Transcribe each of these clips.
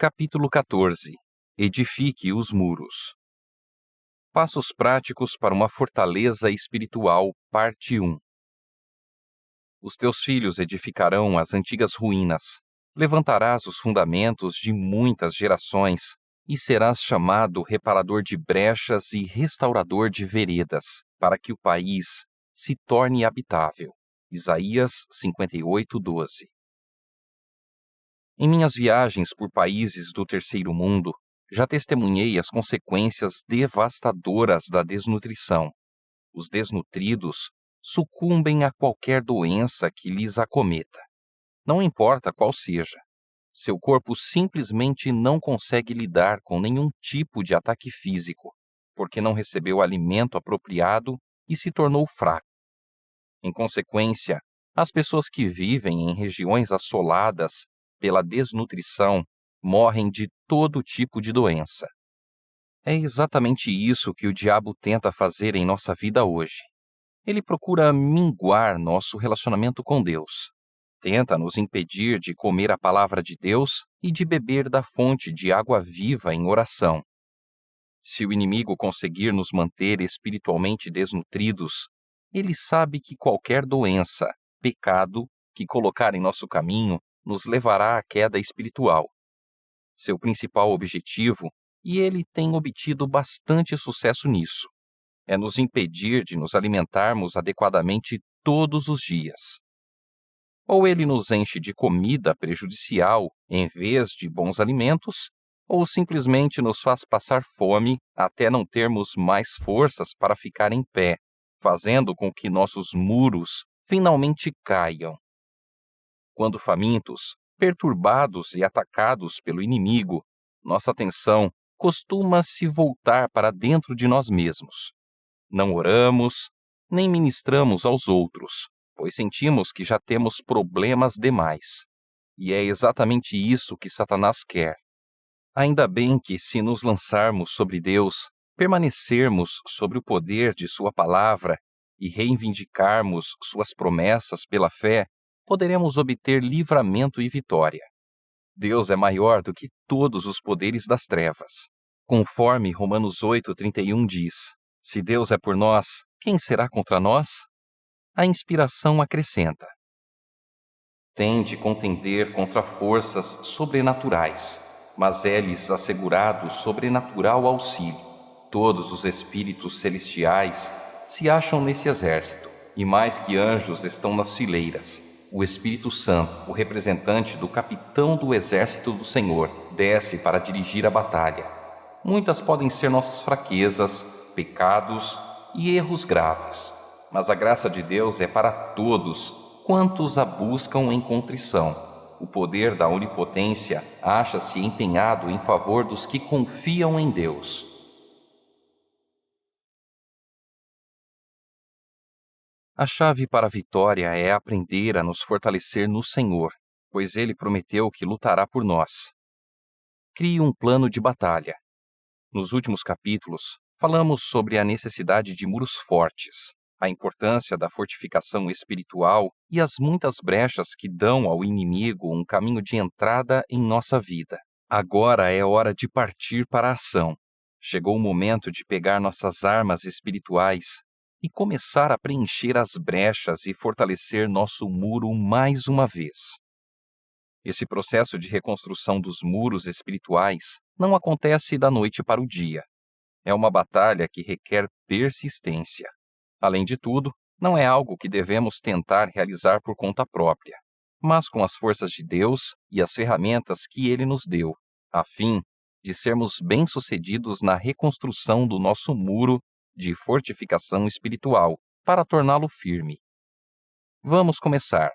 Capítulo 14. Edifique os muros. Passos práticos para uma fortaleza espiritual, parte 1. Os teus filhos edificarão as antigas ruínas, levantarás os fundamentos de muitas gerações, e serás chamado reparador de brechas e restaurador de veredas, para que o país se torne habitável. Isaías 58:12. Em minhas viagens por países do terceiro mundo, já testemunhei as consequências devastadoras da desnutrição. Os desnutridos sucumbem a qualquer doença que lhes acometa. Não importa qual seja. Seu corpo simplesmente não consegue lidar com nenhum tipo de ataque físico, porque não recebeu alimento apropriado e se tornou fraco. Em consequência, as pessoas que vivem em regiões assoladas pela desnutrição morrem de todo tipo de doença. É exatamente isso que o diabo tenta fazer em nossa vida hoje. Ele procura minguar nosso relacionamento com Deus. Tenta nos impedir de comer a palavra de Deus e de beber da fonte de água viva em oração. Se o inimigo conseguir nos manter espiritualmente desnutridos, ele sabe que qualquer doença, pecado, que colocar em nosso caminho nos levará à queda espiritual. Seu principal objetivo, e ele tem obtido bastante sucesso nisso, é nos impedir de nos alimentarmos adequadamente todos os dias. Ou ele nos enche de comida prejudicial em vez de bons alimentos, ou simplesmente nos faz passar fome até não termos mais forças para ficar em pé, fazendo com que nossos muros finalmente caiam. Quando famintos, perturbados e atacados pelo inimigo, nossa atenção costuma se voltar para dentro de nós mesmos. Não oramos, nem ministramos aos outros, pois sentimos que já temos problemas demais. E é exatamente isso que Satanás quer. Ainda bem que, se nos lançarmos sobre Deus, permanecermos sobre o poder de Sua palavra e reivindicarmos Suas promessas pela fé, poderemos obter livramento e vitória. Deus é maior do que todos os poderes das trevas. Conforme Romanos 8:31 diz, se Deus é por nós, quem será contra nós? A inspiração acrescenta: tende contender contra forças sobrenaturais, mas é-lhes assegurado sobrenatural auxílio. Todos os espíritos celestiais se acham nesse exército, e mais que anjos estão nas fileiras. O Espírito Santo, o representante do capitão do exército do Senhor, desce para dirigir a batalha. Muitas podem ser nossas fraquezas, pecados e erros graves, mas a graça de Deus é para todos quantos a buscam em contrição. O poder da onipotência acha-se empenhado em favor dos que confiam em Deus. A chave para a vitória é aprender a nos fortalecer no Senhor, pois Ele prometeu que lutará por nós. Crie um plano de batalha. Nos últimos capítulos, falamos sobre a necessidade de muros fortes, a importância da fortificação espiritual e as muitas brechas que dão ao inimigo um caminho de entrada em nossa vida. Agora é hora de partir para a ação. Chegou o momento de pegar nossas armas espirituais e começar a preencher as brechas e fortalecer nosso muro mais uma vez. Esse processo de reconstrução dos muros espirituais não acontece da noite para o dia. É uma batalha que requer persistência. Além de tudo, não é algo que devemos tentar realizar por conta própria, mas com as forças de Deus e as ferramentas que Ele nos deu, a fim de sermos bem-sucedidos na reconstrução do nosso muro de fortificação espiritual, para torná-lo firme. Vamos começar.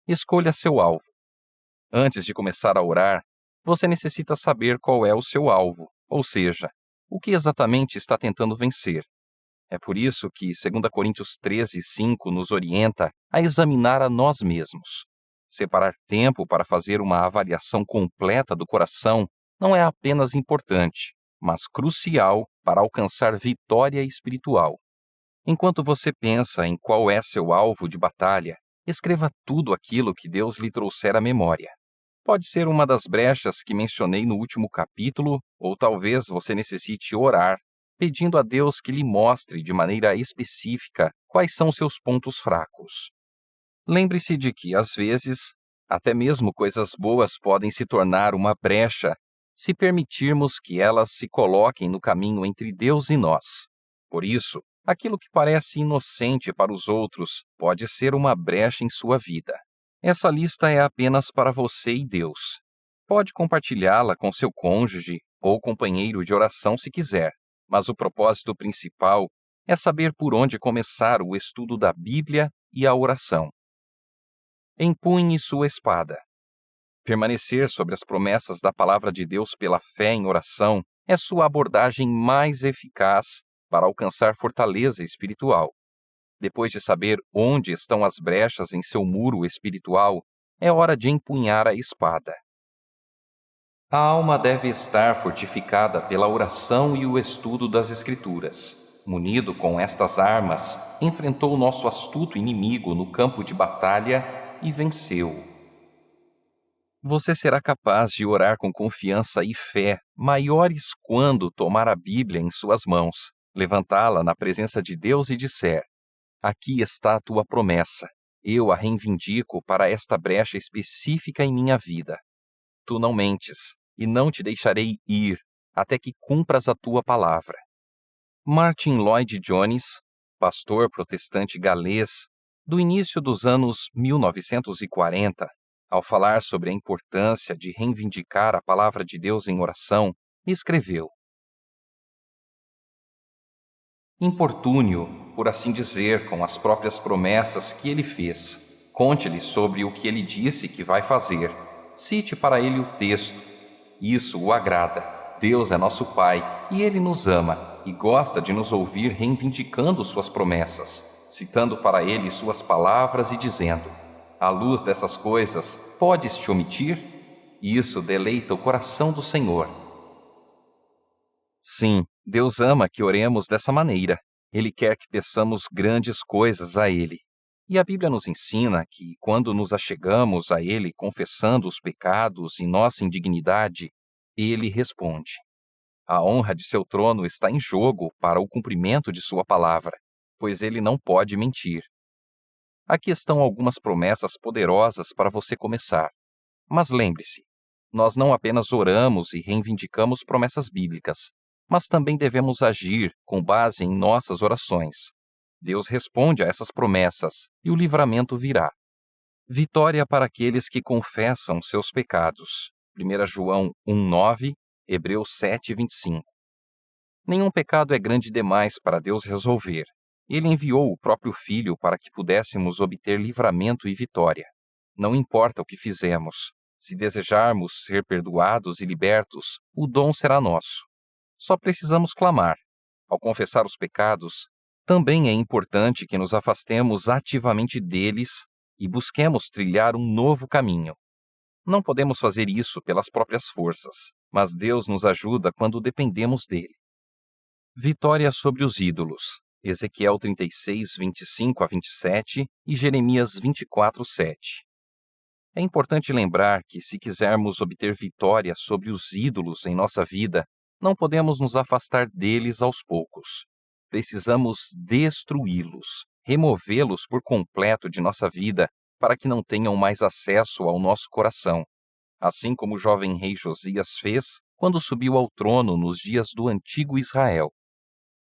Escolha seu alvo. Antes de começar a orar, você necessita saber qual é o seu alvo, ou seja, o que exatamente está tentando vencer. É por isso que 2 Coríntios 13:5 nos orienta a examinar a nós mesmos. Separar tempo para fazer uma avaliação completa do coração não é apenas importante, mas crucial para alcançar vitória espiritual. Enquanto você pensa em qual é seu alvo de batalha, escreva tudo aquilo que Deus lhe trouxer à memória. Pode ser uma das brechas que mencionei no último capítulo, ou talvez você necessite orar, pedindo a Deus que lhe mostre de maneira específica quais são seus pontos fracos. Lembre-se de que, às vezes, até mesmo coisas boas podem se tornar uma brecha se permitirmos que elas se coloquem no caminho entre Deus e nós. Por isso, aquilo que parece inocente para os outros pode ser uma brecha em sua vida. Essa lista é apenas para você e Deus. Pode compartilhá-la com seu cônjuge ou companheiro de oração se quiser, mas o propósito principal é saber por onde começar o estudo da Bíblia e a oração. Empunhe sua espada. Permanecer sobre as promessas da Palavra de Deus pela fé em oração é sua abordagem mais eficaz para alcançar fortaleza espiritual. Depois de saber onde estão as brechas em seu muro espiritual, é hora de empunhar a espada. A alma deve estar fortificada pela oração e o estudo das Escrituras. Munido com estas armas, enfrentou o nosso astuto inimigo no campo de batalha e venceu. Você será capaz de orar com confiança e fé maiores quando tomar a Bíblia em suas mãos, levantá-la na presença de Deus e disser: aqui está a tua promessa. Eu a reivindico para esta brecha específica em minha vida. Tu não mentes, e não te deixarei ir, até que cumpras a tua palavra. Martin Lloyd Jones, pastor protestante galês, do início dos anos 1940, ao falar sobre a importância de reivindicar a palavra de Deus em oração, escreveu: importune-o, por assim dizer, com as próprias promessas que ele fez. Conte-lhe sobre o que ele disse que vai fazer. Cite para ele o texto. Isso o agrada. Deus é nosso Pai e Ele nos ama e gosta de nos ouvir reivindicando suas promessas, citando para Ele suas palavras e dizendo: à luz dessas coisas, podes te omitir? Isso deleita o coração do Senhor. Sim, Deus ama que oremos dessa maneira. Ele quer que peçamos grandes coisas a Ele. E a Bíblia nos ensina que, quando nos achegamos a Ele confessando os pecados e nossa indignidade, Ele responde. A honra de seu trono está em jogo para o cumprimento de sua palavra, pois Ele não pode mentir. Aqui estão algumas promessas poderosas para você começar. Mas lembre-se, nós não apenas oramos e reivindicamos promessas bíblicas, mas também devemos agir com base em nossas orações. Deus responde a essas promessas e o livramento virá. Vitória para aqueles que confessam seus pecados. 1 João 1,9, Hebreus 7,25. Nenhum pecado é grande demais para Deus resolver. Ele enviou o próprio Filho para que pudéssemos obter livramento e vitória. Não importa o que fizemos. Se desejarmos ser perdoados e libertos, o dom será nosso. Só precisamos clamar. Ao confessar os pecados, também é importante que nos afastemos ativamente deles e busquemos trilhar um novo caminho. Não podemos fazer isso pelas próprias forças, mas Deus nos ajuda quando dependemos dele. Vitória sobre os ídolos. Ezequiel 36, 25 a 27 e Jeremias 24, 7. É importante lembrar que, se quisermos obter vitória sobre os ídolos em nossa vida, não podemos nos afastar deles aos poucos. Precisamos destruí-los, removê-los por completo de nossa vida para que não tenham mais acesso ao nosso coração, assim como o jovem rei Josias fez quando subiu ao trono nos dias do antigo Israel.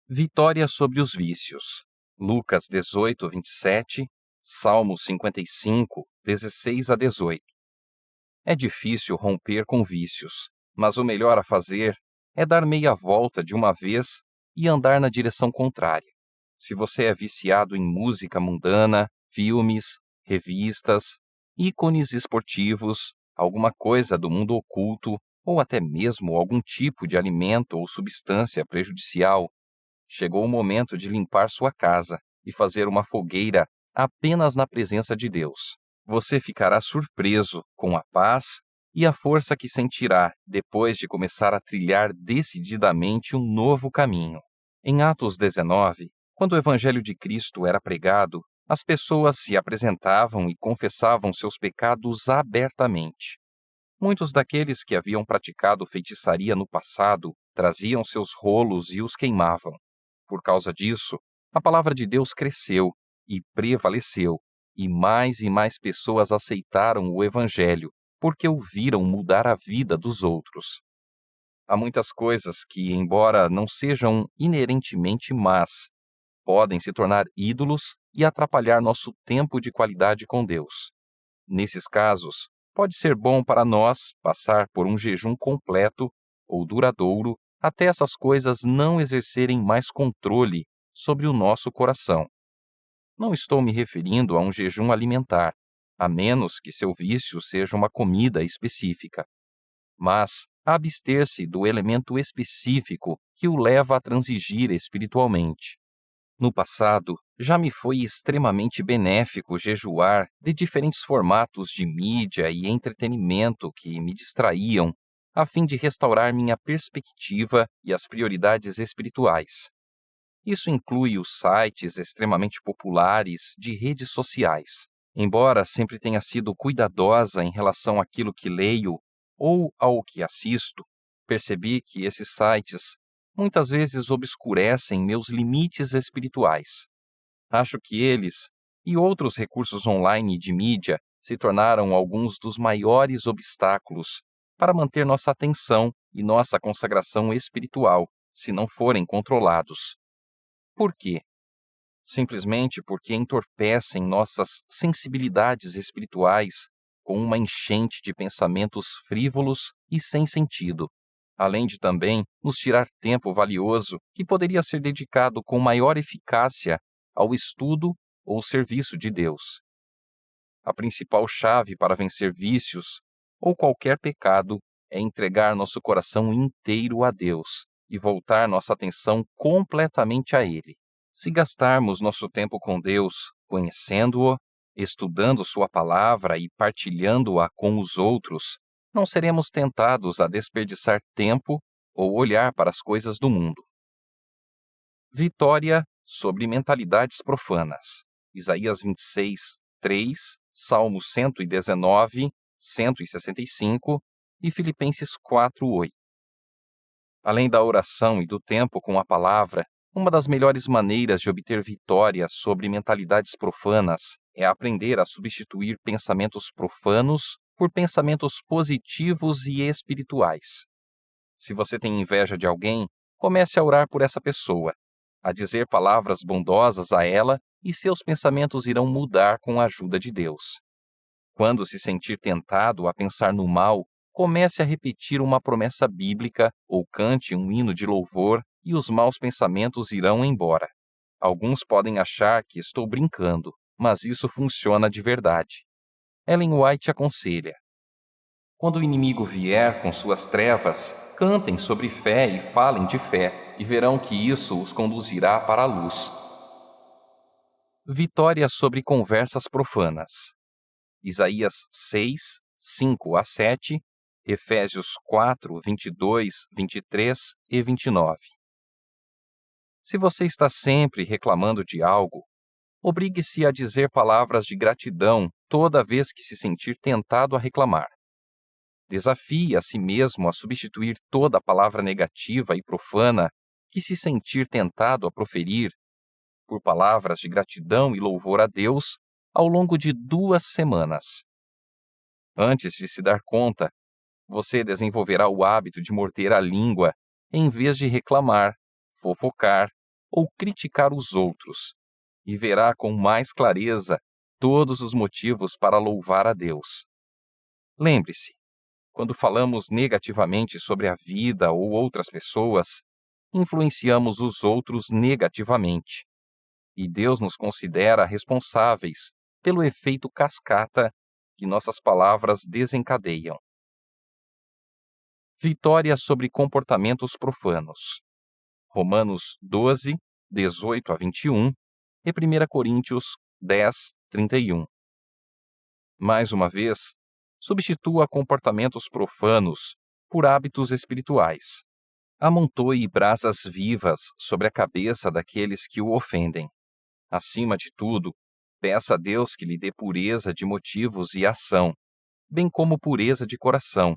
Vitória sobre os vícios. Lucas 18, 27, Salmo 55, 16 a 18. É difícil romper com vícios, mas o melhor a fazer é dar meia volta de uma vez e andar na direção contrária. Se você é viciado em música mundana, filmes, revistas, ícones esportivos, alguma coisa do mundo oculto, ou até mesmo algum tipo de alimento ou substância prejudicial, chegou o momento de limpar sua casa e fazer uma fogueira apenas na presença de Deus. Você ficará surpreso com a paz e a força que sentirá depois de começar a trilhar decididamente um novo caminho. Em Atos 19, quando o Evangelho de Cristo era pregado, as pessoas se apresentavam e confessavam seus pecados abertamente. Muitos daqueles que haviam praticado feitiçaria no passado traziam seus rolos e os queimavam. Por causa disso, a palavra de Deus cresceu e prevaleceu, e mais pessoas aceitaram o Evangelho, porque o viram mudar a vida dos outros. Há muitas coisas que, embora não sejam inerentemente más, podem se tornar ídolos e atrapalhar nosso tempo de qualidade com Deus. Nesses casos, pode ser bom para nós passar por um jejum completo ou duradouro até essas coisas não exercerem mais controle sobre o nosso coração. Não estou me referindo a um jejum alimentar, a menos que seu vício seja uma comida específica, mas a abster-se do elemento específico que o leva a transigir espiritualmente. No passado, já me foi extremamente benéfico jejuar de diferentes formatos de mídia e entretenimento que me distraíam, a fim de restaurar minha perspectiva e as prioridades espirituais. Isso inclui os sites extremamente populares de redes sociais. Embora sempre tenha sido cuidadosa em relação àquilo que leio ou ao que assisto, percebi que esses sites muitas vezes obscurecem meus limites espirituais. Acho que eles e outros recursos online de mídia se tornaram alguns dos maiores obstáculos para manter nossa atenção e nossa consagração espiritual, se não forem controlados. Por quê? Simplesmente porque entorpecem nossas sensibilidades espirituais com uma enchente de pensamentos frívolos e sem sentido, além de também nos tirar tempo valioso que poderia ser dedicado com maior eficácia ao estudo ou serviço de Deus. A principal chave para vencer vícios ou qualquer pecado é entregar nosso coração inteiro a Deus e voltar nossa atenção completamente a Ele. Se gastarmos nosso tempo com Deus, conhecendo-o, estudando Sua palavra e partilhando-a com os outros, não seremos tentados a desperdiçar tempo ou olhar para as coisas do mundo. Vitória sobre mentalidades profanas. Isaías 26, 3, Salmos 119, 165 e Filipenses 4, 8. Além da oração e do tempo com a palavra, uma das melhores maneiras de obter vitória sobre mentalidades profanas é aprender a substituir pensamentos profanos por pensamentos positivos e espirituais. Se você tem inveja de alguém, comece a orar por essa pessoa, a dizer palavras bondosas a ela e seus pensamentos irão mudar com a ajuda de Deus. Quando se sentir tentado a pensar no mal, comece a repetir uma promessa bíblica ou cante um hino de louvor e os maus pensamentos irão embora. Alguns podem achar que estou brincando, mas isso funciona de verdade. Ellen White aconselha: quando o inimigo vier com suas trevas, cantem sobre fé e falem de fé, e verão que isso os conduzirá para a luz. Vitória sobre conversas profanas. Isaías 6, 5 a 7, Efésios 4, 22, 23 e 29. Se você está sempre reclamando de algo, obrigue-se a dizer palavras de gratidão toda vez que se sentir tentado a reclamar. Desafie a si mesmo a substituir toda a palavra negativa e profana que se sentir tentado a proferir por palavras de gratidão e louvor a Deus ao longo de 2 semanas. Antes de se dar conta, você desenvolverá o hábito de morder a língua em vez de reclamar, fofocar ou criticar os outros, e verá com mais clareza todos os motivos para louvar a Deus. Lembre-se, quando falamos negativamente sobre a vida ou outras pessoas, influenciamos os outros negativamente. E Deus nos considera responsáveis pelo efeito cascata que nossas palavras desencadeiam. Vitória sobre comportamentos profanos. Romanos 12, 18 a 21 e 1 Coríntios 10, 31. Mais uma vez, substitua comportamentos profanos por hábitos espirituais. Amontoe brasas vivas sobre a cabeça daqueles que o ofendem. Acima de tudo, peça a Deus que lhe dê pureza de motivos e ação, bem como pureza de coração,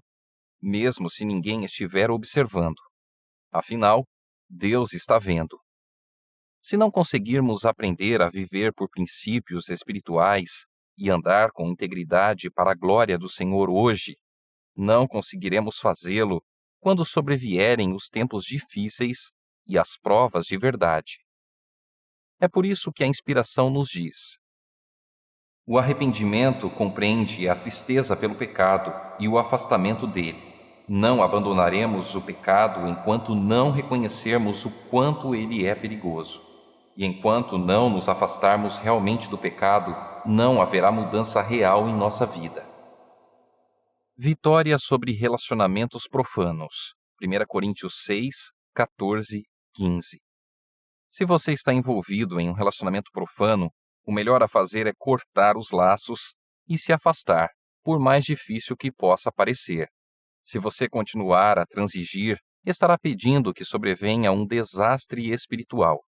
mesmo se ninguém estiver observando. Afinal, Deus está vendo. Se não conseguirmos aprender a viver por princípios espirituais e andar com integridade para a glória do Senhor hoje, não conseguiremos fazê-lo quando sobrevierem os tempos difíceis e as provas de verdade. É por isso que a inspiração nos diz: o arrependimento compreende a tristeza pelo pecado e o afastamento dele. Não abandonaremos o pecado enquanto não reconhecermos o quanto ele é perigoso. E enquanto não nos afastarmos realmente do pecado, não haverá mudança real em nossa vida. Vitória sobre relacionamentos profanos. 1 Coríntios 6, 14, 15. Se você está envolvido em um relacionamento profano, o melhor a fazer é cortar os laços e se afastar, por mais difícil que possa parecer. Se você continuar a transigir, estará pedindo que sobrevenha um desastre espiritual.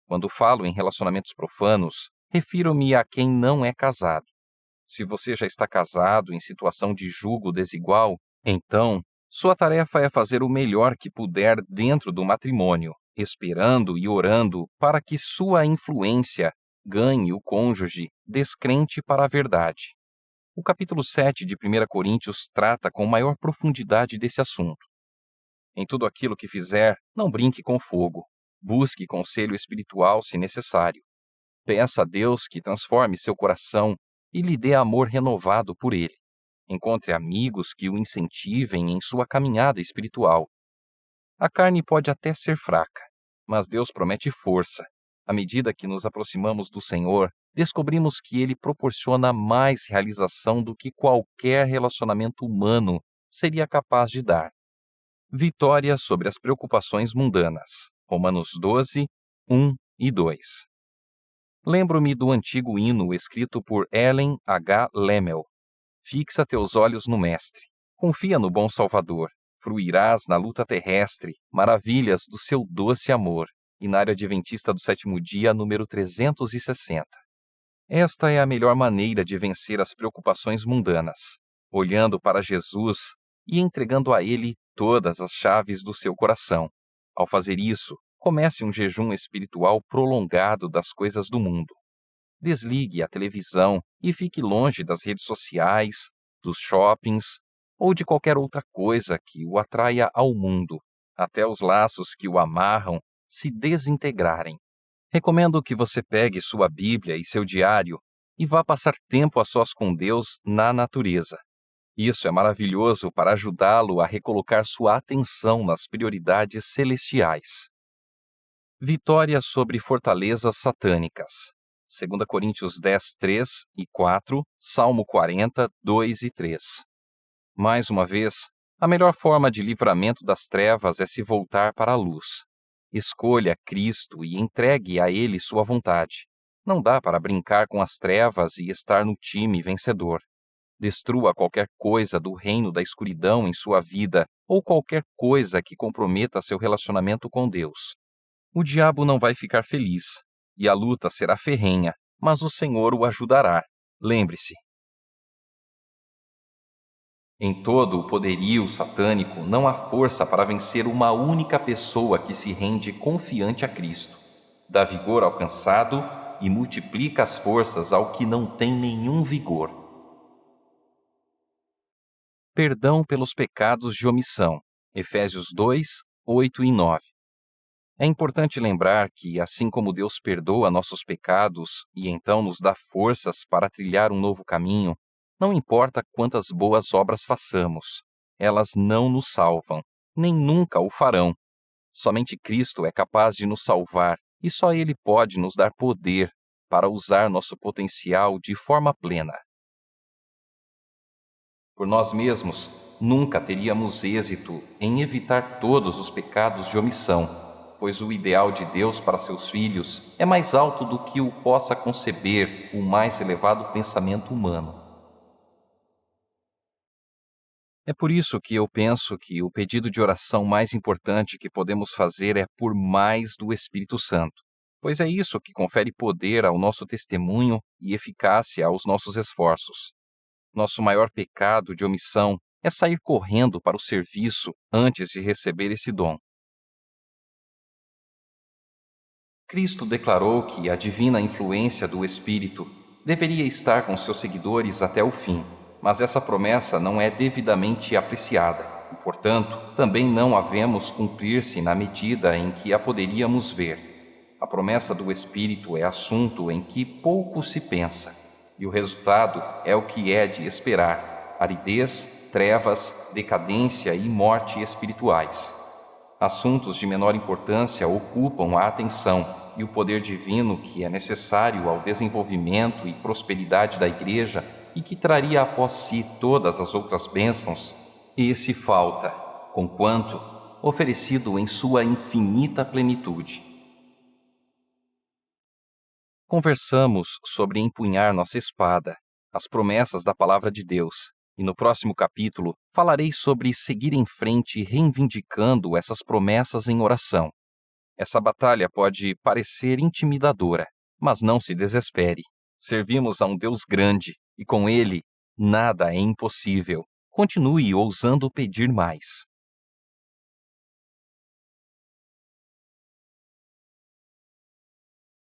Quando falo em relacionamentos profanos, refiro-me a quem não é casado. Se você já está casado em situação de jugo desigual, então sua tarefa é fazer o melhor que puder dentro do matrimônio, esperando e orando para que sua influência ganhe o cônjuge descrente para a verdade. O capítulo 7 de 1 Coríntios trata com maior profundidade desse assunto. Em tudo aquilo que fizer, não brinque com fogo. Busque conselho espiritual se necessário. Peça a Deus que transforme seu coração e lhe dê amor renovado por ele. Encontre amigos que o incentivem em sua caminhada espiritual. A carne pode até ser fraca, mas Deus promete força. À medida que nos aproximamos do Senhor, descobrimos que Ele proporciona mais realização do que qualquer relacionamento humano seria capaz de dar. Vitória sobre as preocupações mundanas. Romanos 12, 1 e 2. Lembro-me do antigo hino escrito por Ellen H. Lemmel. Fixa teus olhos no Mestre. Confia no bom Salvador. Fruirás na luta terrestre maravilhas do seu doce amor. Inário Adventista do Sétimo Dia, número 360. Esta é a melhor maneira de vencer as preocupações mundanas, olhando para Jesus e entregando a Ele todas as chaves do seu coração. Ao fazer isso, comece um jejum espiritual prolongado das coisas do mundo. Desligue a televisão e fique longe das redes sociais, dos shoppings ou de qualquer outra coisa que o atraia ao mundo, até os laços que o amarram se desintegrarem. Recomendo que você pegue sua Bíblia e seu diário e vá passar tempo a sós com Deus na natureza. Isso é maravilhoso para ajudá-lo a recolocar sua atenção nas prioridades celestiais. Vitória sobre fortalezas satânicas. 2 Coríntios 10, 3 e 4, Salmo 40, 2 e 3. Mais uma vez, a melhor forma de livramento das trevas é se voltar para a luz. Escolha Cristo e entregue a Ele sua vontade. Não dá para brincar com as trevas e estar no time vencedor. Destrua qualquer coisa do reino da escuridão em sua vida ou qualquer coisa que comprometa seu relacionamento com Deus. O diabo não vai ficar feliz e a luta será ferrenha, mas o Senhor o ajudará. Lembre-se. Em todo o poderio satânico não há força para vencer uma única pessoa que se rende confiante a Cristo. Dá vigor ao cansado e multiplica as forças ao que não tem nenhum vigor. Perdão pelos pecados de omissão. Efésios 2, 8 e 9. É importante lembrar que, assim como Deus perdoa nossos pecados e então nos dá forças para trilhar um novo caminho, não importa quantas boas obras façamos, elas não nos salvam, nem nunca o farão. Somente Cristo é capaz de nos salvar e só Ele pode nos dar poder para usar nosso potencial de forma plena. Por nós mesmos, nunca teríamos êxito em evitar todos os pecados de omissão, pois o ideal de Deus para seus filhos é mais alto do que o possa conceber o mais elevado pensamento humano. É por isso que eu penso que o pedido de oração mais importante que podemos fazer é por mais do Espírito Santo, pois é isso que confere poder ao nosso testemunho e eficácia aos nossos esforços. Nosso maior pecado de omissão é sair correndo para o serviço antes de receber esse dom. Cristo declarou que a divina influência do Espírito deveria estar com seus seguidores até o fim, mas essa promessa não é devidamente apreciada e, portanto, também não a vemos cumprir-se na medida em que a poderíamos ver. A promessa do Espírito é assunto em que pouco se pensa, e o resultado é o que é de esperar: aridez, trevas, decadência e morte espirituais. Assuntos de menor importância ocupam a atenção e o poder divino que é necessário ao desenvolvimento e prosperidade da Igreja e que traria após si todas as outras bênçãos, esse falta, conquanto oferecido em sua infinita plenitude. Conversamos sobre empunhar nossa espada, as promessas da Palavra de Deus, e no próximo capítulo falarei sobre seguir em frente reivindicando essas promessas em oração. Essa batalha pode parecer intimidadora, mas não se desespere. Servimos a um Deus grande e com Ele nada é impossível. Continue ousando pedir mais.